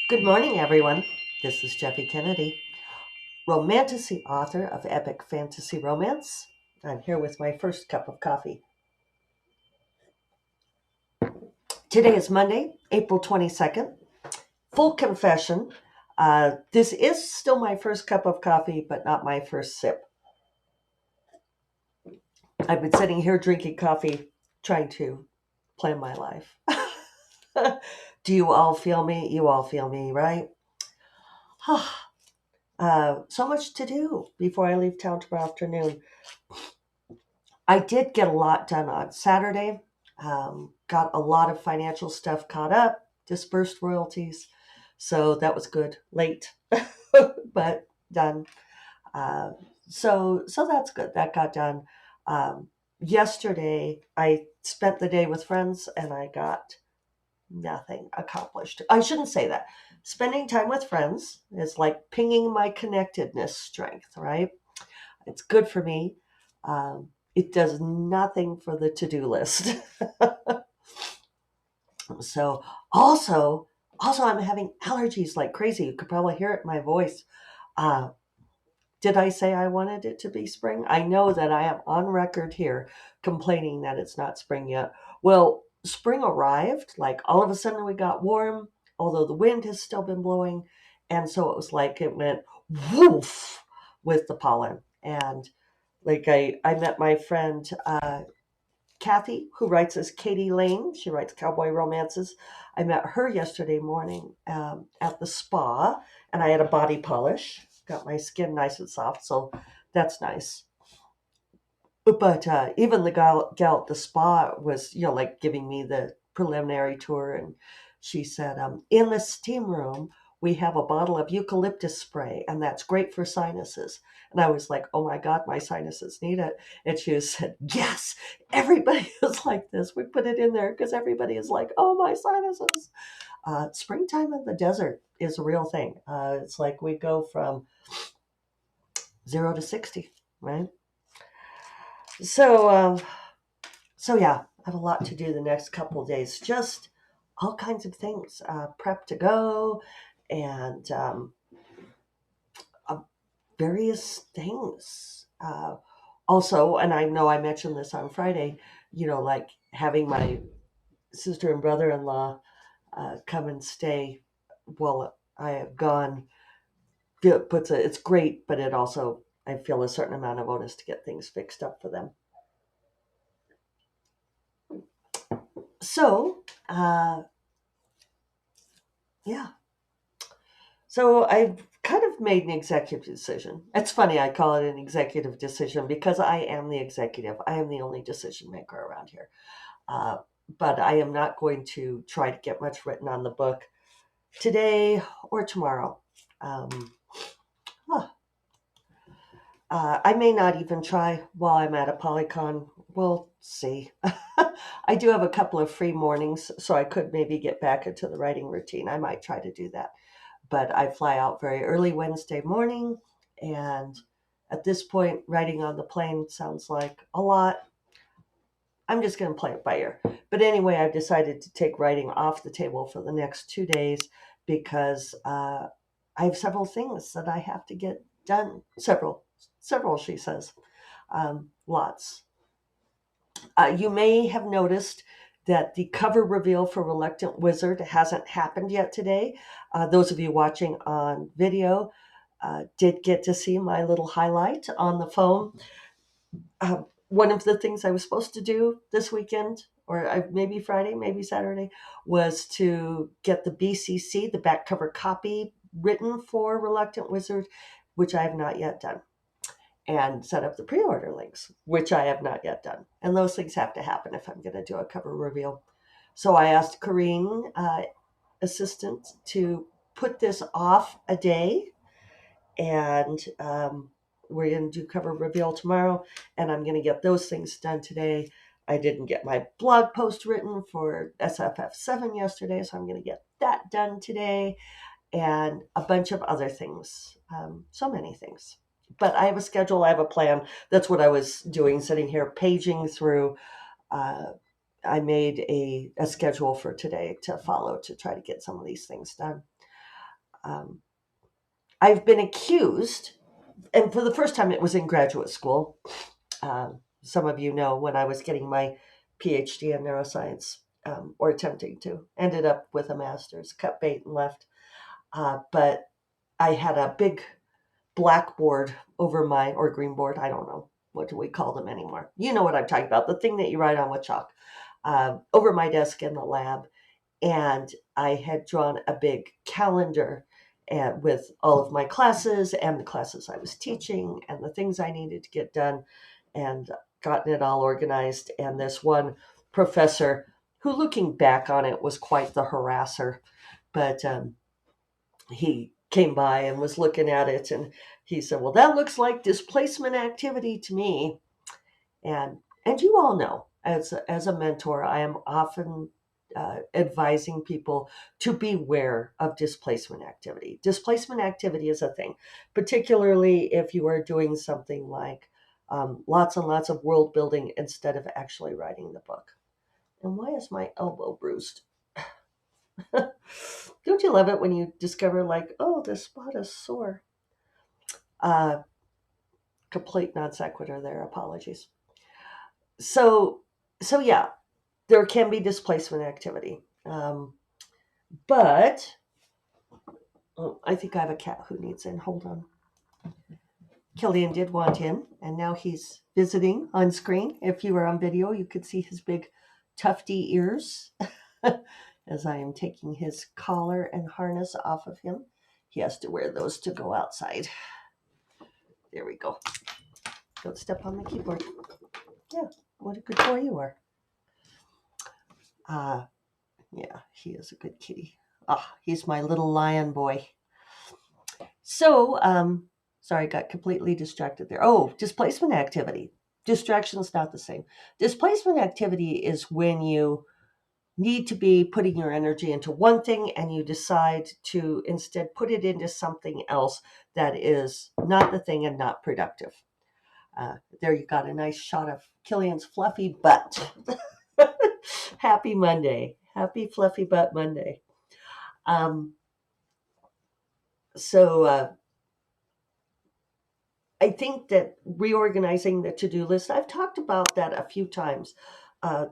Good morning, everyone. This is Jeffy Kennedy, romantasy author of epic fantasy romance. I'm here with my first cup of coffee. Today is Monday, April 22nd. Full confession, this is still my first cup of coffee, but not my first sip. I've been sitting here drinking coffee, trying to plan my life. Do you all feel me? You all feel me, right? So much to do before I leave town tomorrow afternoon. I did get a lot done on Saturday. Got a lot of financial stuff caught up, dispersed royalties. So that was good. Late, but done. Uh, so that's good. That got done. Yesterday, I spent the day with friends and I got nothing accomplished. I shouldn't say that. Spending time with friends is like pinging my connectedness strength, right? It's good for me. It does nothing for the to-do list. So also I'm having allergies like crazy. You could probably hear it in my voice. Uh, did I say I wanted it to be spring? I know that I am on record here complaining that it's not spring yet. Well, spring arrived. Like all of a sudden we got warm, although the wind has still been blowing. And so it was like it went woof with the pollen. And like I met my friend Kathy, who writes as Katie Lane. She writes cowboy romances. I met her yesterday morning at the spa, and I had a body polish. Got my skin nice and soft, so that's nice. But even the gal at the spa was, like giving me the preliminary tour, and she said, in the steam room, we have a bottle of eucalyptus spray, and that's great for sinuses. And I was like, oh my God, my sinuses need it. And she said, yes, everybody is like this. We put it in there because everybody is like, oh, my sinuses. Springtime in the desert is a real thing. It's like we go from 0 to 60, right? So, So yeah, I have a lot to do the next couple of days. Just all kinds of things, prep to go, and uh, various things. Also, and I know I mentioned this on Friday. Like having my sister and brother-in-law come and stay while I have gone. It's great, but it also I feel a certain amount of onus to get things fixed up for them. So, yeah, So I've kind of made an executive decision. It's funny, I call it an executive decision because I am the executive. I am the only decision maker around here. Uh, but I am not going to try to get much written on the book today or tomorrow. Um, huh. I may not even try while I'm at a Polycon. We'll see. I do have a couple of free mornings, so I could maybe get back into the writing routine. I might try to do that. But I fly out very early Wednesday morning. And at this point, writing on the plane sounds like a lot. I'm just going to play it by ear. But anyway, I've decided to take writing off the table for the next 2 days because I have several things that I have to get done. Several, she says. Lots. You may have noticed that the cover reveal for Reluctant Wizard hasn't happened yet today. Those of you watching on video did get to see my little highlight on the phone. One of the things I was supposed to do this weekend, or maybe Friday, maybe Saturday, was to get the BCC, the back cover copy, written for Reluctant Wizard, which I have not yet done, and set up the pre-order links, which I have not yet done. And those things have to happen if I'm going to do a cover reveal. So I asked Corrine, assistant, to put this off a day, and we're going to do cover reveal tomorrow, and I'm going to get those things done today. I didn't get my blog post written for SFF7 yesterday, so I'm going to get that done today, and a bunch of other things. So many things. But I have a schedule, I have a plan. That's what I was doing, sitting here paging through. Uh, I made a schedule for today to follow to try to get some of these things done. Um, I've been accused, and for the first time it was in graduate school. Some of you know when I was getting my PhD in neuroscience, or attempting to, ended up with a master's, cut bait and left. But I had a big blackboard over my, or green board, I don't know, what do we call them anymore? You know what I'm talking about, the thing that you write on with chalk, over my desk in the lab. And I had drawn a big calendar with all of my classes and the classes I was teaching and the things I needed to get done, and gotten it all organized. And this one professor, who looking back on it was quite the harasser, but he came by and was looking at it, and he said, "Well, that looks like displacement activity to me." And you all know, as a mentor, I am often advising people to beware of displacement activity. Displacement activity is a thing, particularly if you are doing something like lots and lots of world building instead of actually writing the book. And why is my elbow bruised? Don't you love it when you discover, like, oh, this spot is sore? Uh, Complete non sequitur there. Apologies. So, so yeah, there can be displacement activity. But oh, I think I have a cat who needs in. Hold on. Killian did want in, and now he's visiting on screen. If you were on video, you could see his big tufty ears as I am taking his collar and harness off of him. He has to wear those to go outside. There we go. Don't step on the keyboard. Yeah, what a good boy you are. Uh, yeah, he is a good kitty. He's my little lion boy. So, sorry, I got completely distracted there. Oh, displacement activity. Distraction is not the same. Displacement activity is when you need to be putting your energy into one thing and you decide to instead put it into something else that is not the thing and not productive. There you got a nice shot of Killian's fluffy butt. Happy Monday. Happy fluffy butt Monday. Um, so I think that reorganizing the to-do list, I've talked about that a few times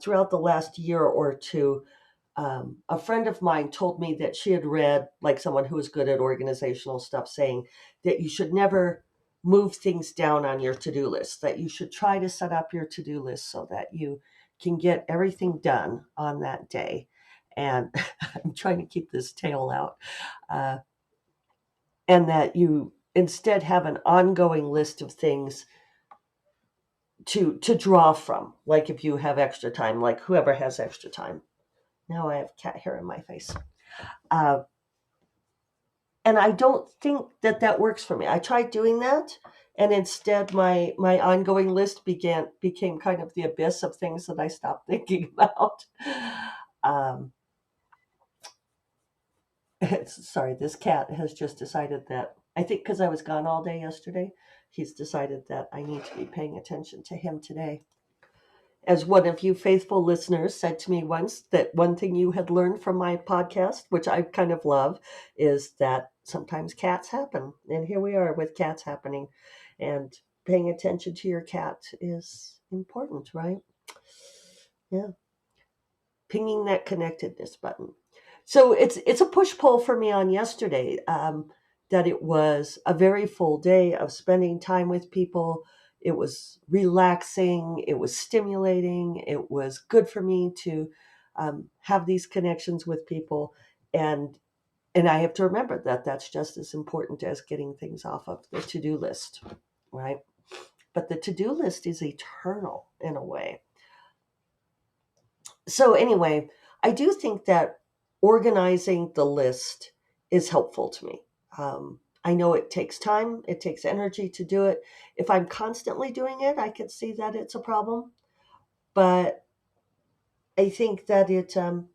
throughout the last year or two. A friend of mine told me that she had read, like someone who was good at organizational stuff, saying that you should never move things down on your to-do list, that you should try to set up your to-do list so that you can get everything done on that day. And I'm trying to keep this tail out. Uh, and that you instead have an ongoing list of things to draw from, like if you have extra time, like whoever has extra time. Now I have cat hair in my face. uh, and I don't think that that works for me. I tried doing that, and instead my ongoing list became kind of the abyss of things that I stopped thinking about. um, Sorry, this cat has just decided that, I think because I was gone all day yesterday, he's decided that I need to be paying attention to him today. As one of you faithful listeners said to me once, that one thing you had learned from my podcast, which I kind of love, is that sometimes cats happen. And here we are with cats happening. And paying attention to your cat is important, right? Yeah. Pinging that connectedness button. So it's a push pull for me on yesterday, that it was a very full day of spending time with people. It was relaxing. It was stimulating. It was good for me to have these connections with people, and and I have to remember that that's just as important as getting things off of the to-do list, right? But the to-do list is eternal in a way. So anyway, I do think that organizing the list is helpful to me. I know it takes time, it takes energy to do it. If I'm constantly doing it, I can see that it's a problem. But I think that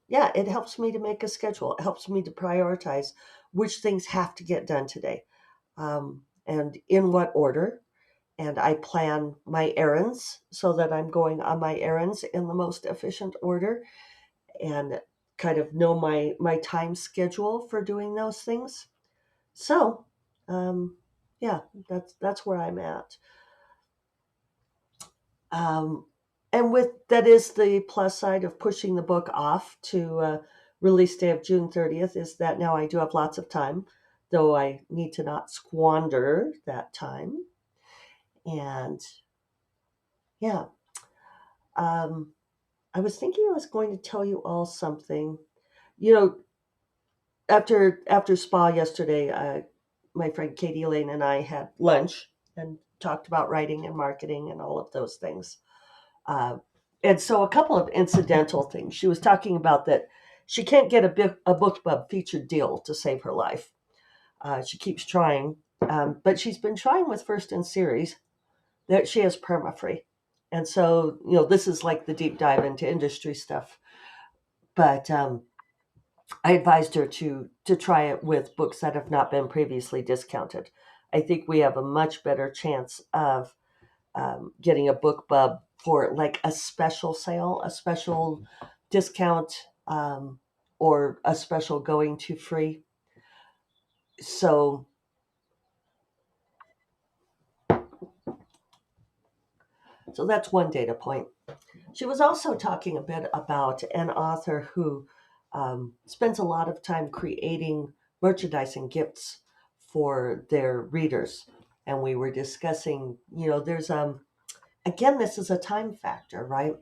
yeah, it helps me to make a schedule. It helps me to prioritize which things have to get done today, and in what order. And I plan my errands so that I'm going on my errands in the most efficient order, and kind of know my time schedule for doing those things. So, um, yeah, that's where I'm at. Um, and with that is the plus side of pushing the book off to release day of June 30th is that now I do have lots of time, though I need to not squander that time. And yeah, um, I was thinking I was going to tell you all something. You know, after spa yesterday, my friend Katie Elaine and I had lunch and talked about writing and marketing and all of those things. Uh, and so a couple of incidental things. She was talking about that she can't get a BookBub featured deal to save her life. She keeps trying, but she's been trying with First in Series that she has perma-free. And so, this is like the deep dive into industry stuff. But I advised her to try it with books that have not been previously discounted. I think we have a much better chance of getting a BookBub for like a special sale, a special discount, or a special going to free. So, so that's one data point. She was also talking a bit about an author who spends a lot of time creating merchandise and gifts for their readers. And we were discussing, there's again, this is a time factor, right?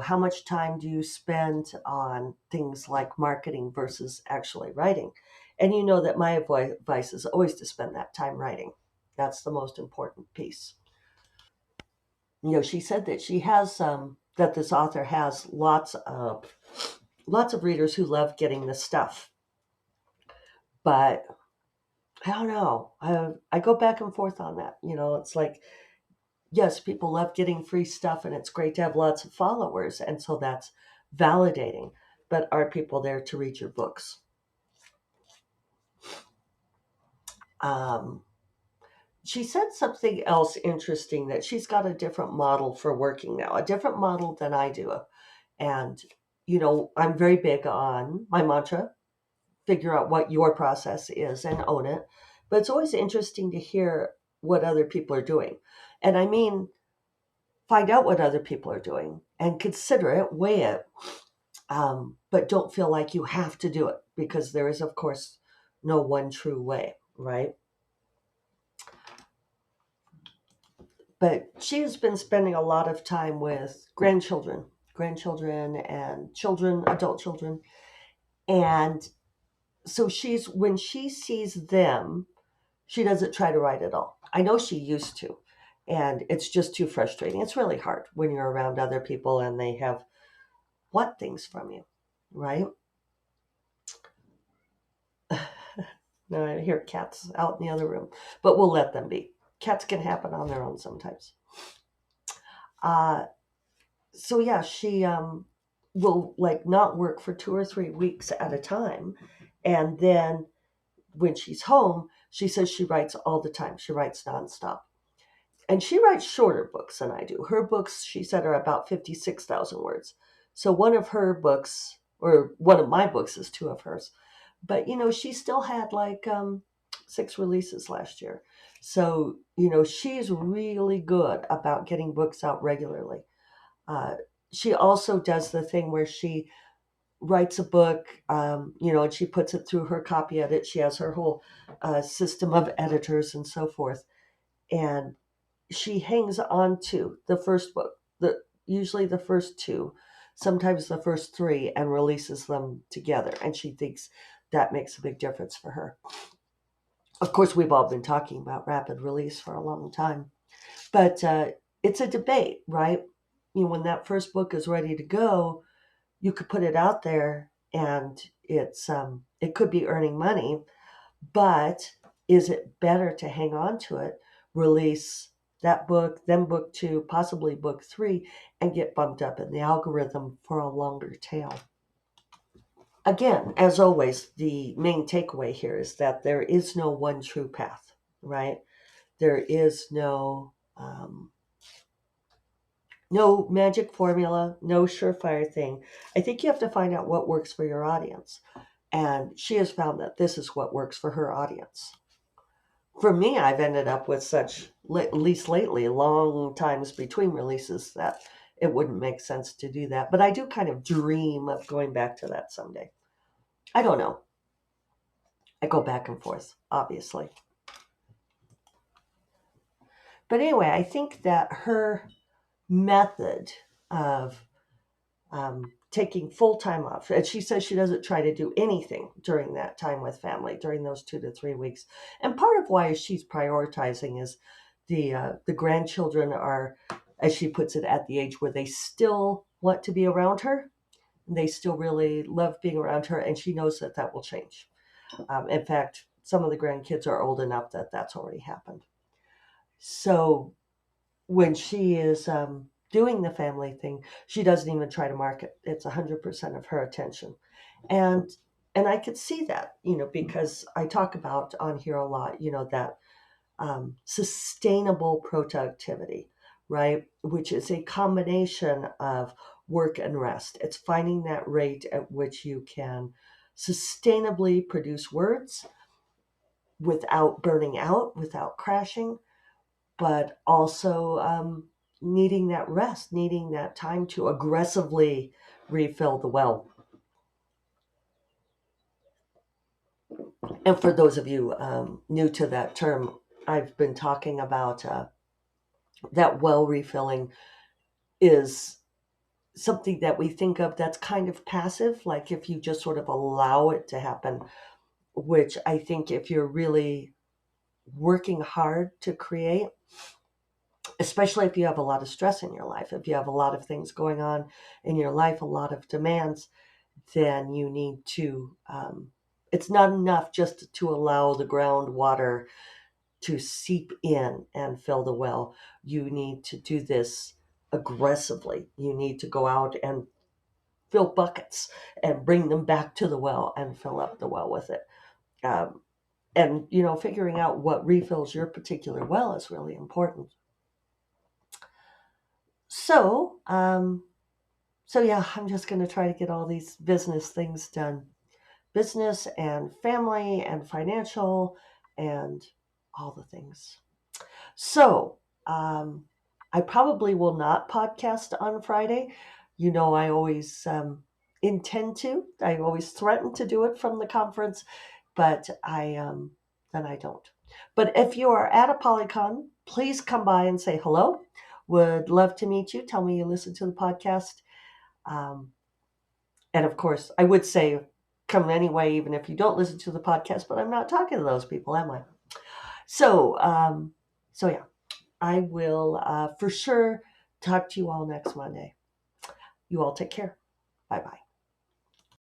How much time do you spend on things like marketing versus actually writing? And you know that my advice is always to spend that time writing. That's the most important piece. She said that she has that this author has lots of readers who love getting this stuff, but I don't know. I go back and forth on that. It's like, yes, people love getting free stuff, and it's great to have lots of followers, and so that's validating. But are people there to read your books? Um, she said something else interesting, that she's got a different model for working now, a different model than I do. And, I'm very big on my mantra: figure out what your process is and own it. But it's always interesting to hear what other people are doing. And I mean, find out what other people are doing and consider it, weigh it, but don't feel like you have to do it, because there is, of course, no one true way, right? But she has been spending a lot of time with grandchildren and children, adult children. And so when she sees them, she doesn't try to write at all. I know she used to, and it's just too frustrating. It's really hard when you're around other people and they want things from you, right? Now I hear cats out in the other room, but we'll let them be. Cats can happen on their own sometimes. Uh, so yeah, she will like not work for 2 or 3 weeks at a time, and then when she's home, she says she writes all the time. She writes nonstop. And she writes shorter books than I do. Her books, she said, are about 56,000 words. So one of her books, or one of my books, is two of hers. But, she still had like 6 releases last year. So, she's really good about getting books out regularly. Uh, she also does the thing where she writes a book, and she puts it through her copy edit. She has her whole system of editors and so forth. And she hangs on to the first book, usually the first two, sometimes the first three, and releases them together. And she thinks that makes a big difference for her. Of course, we've all been talking about rapid release for a long time, but it's a debate, right? When that first book is ready to go, you could put it out there, and it could be earning money. But is it better to hang on to it, release that book, then book two, possibly book three, and get bumped up in the algorithm for a longer tail? Again, as always, the main takeaway here is that there is no one true path, right? There is no magic formula, no surefire thing. I think you have to find out what works for your audience. And she has found that this is what works for her audience. For me, I've ended up with such, at least lately, long times between releases that it wouldn't make sense to do that. But I do kind of dream of going back to that someday. I don't know. I go back and forth, obviously. But anyway, I think that her method of taking full time off, and she says she doesn't try to do anything during that time with family, during those 2 to 3 weeks. And part of why she's prioritizing is the grandchildren are, as she puts it, at the age where they still want to be around her. They still really love being around her, and she knows that that will change. In fact, some of the grandkids are old enough that that's already happened. So when she is doing the family thing, she doesn't even try to market. It's 100% of her attention, and and I could see that, because I talk about on here a lot, that sustainable productivity, right? Which is a combination of work and rest. It's finding that rate at which you can sustainably produce words without burning out, without crashing, but also needing that rest, needing that time to aggressively refill the well. And for those of you new to that term, I've been talking about that well refilling is something that we think of that's kind of passive, like if you just sort of allow it to happen, which I think if you're really working hard to create, especially if you have a lot of stress in your life, if you have a lot of things going on in your life, a lot of demands, then you need to, it's not enough just to allow the groundwater to seep in and fill the well. You need to do this aggressively. You need to go out and fill buckets and bring them back to the well and fill up the well with it. Um, and, figuring out what refills your particular well is really important. So, yeah, I'm just going to try to get all these business things done. Business and family and financial and all the things. So, I probably will not podcast on Friday. I always intend to. I always threaten to do it from the conference, but then I don't. But if you are at a Polycon, please come by and say hello. Would love to meet you. Tell me you listen to the podcast. Um, and of course, I would say come anyway, even if you don't listen to the podcast, but I'm not talking to those people, am I? So, yeah, I will for sure talk to you all next Monday. You all take care. Bye bye.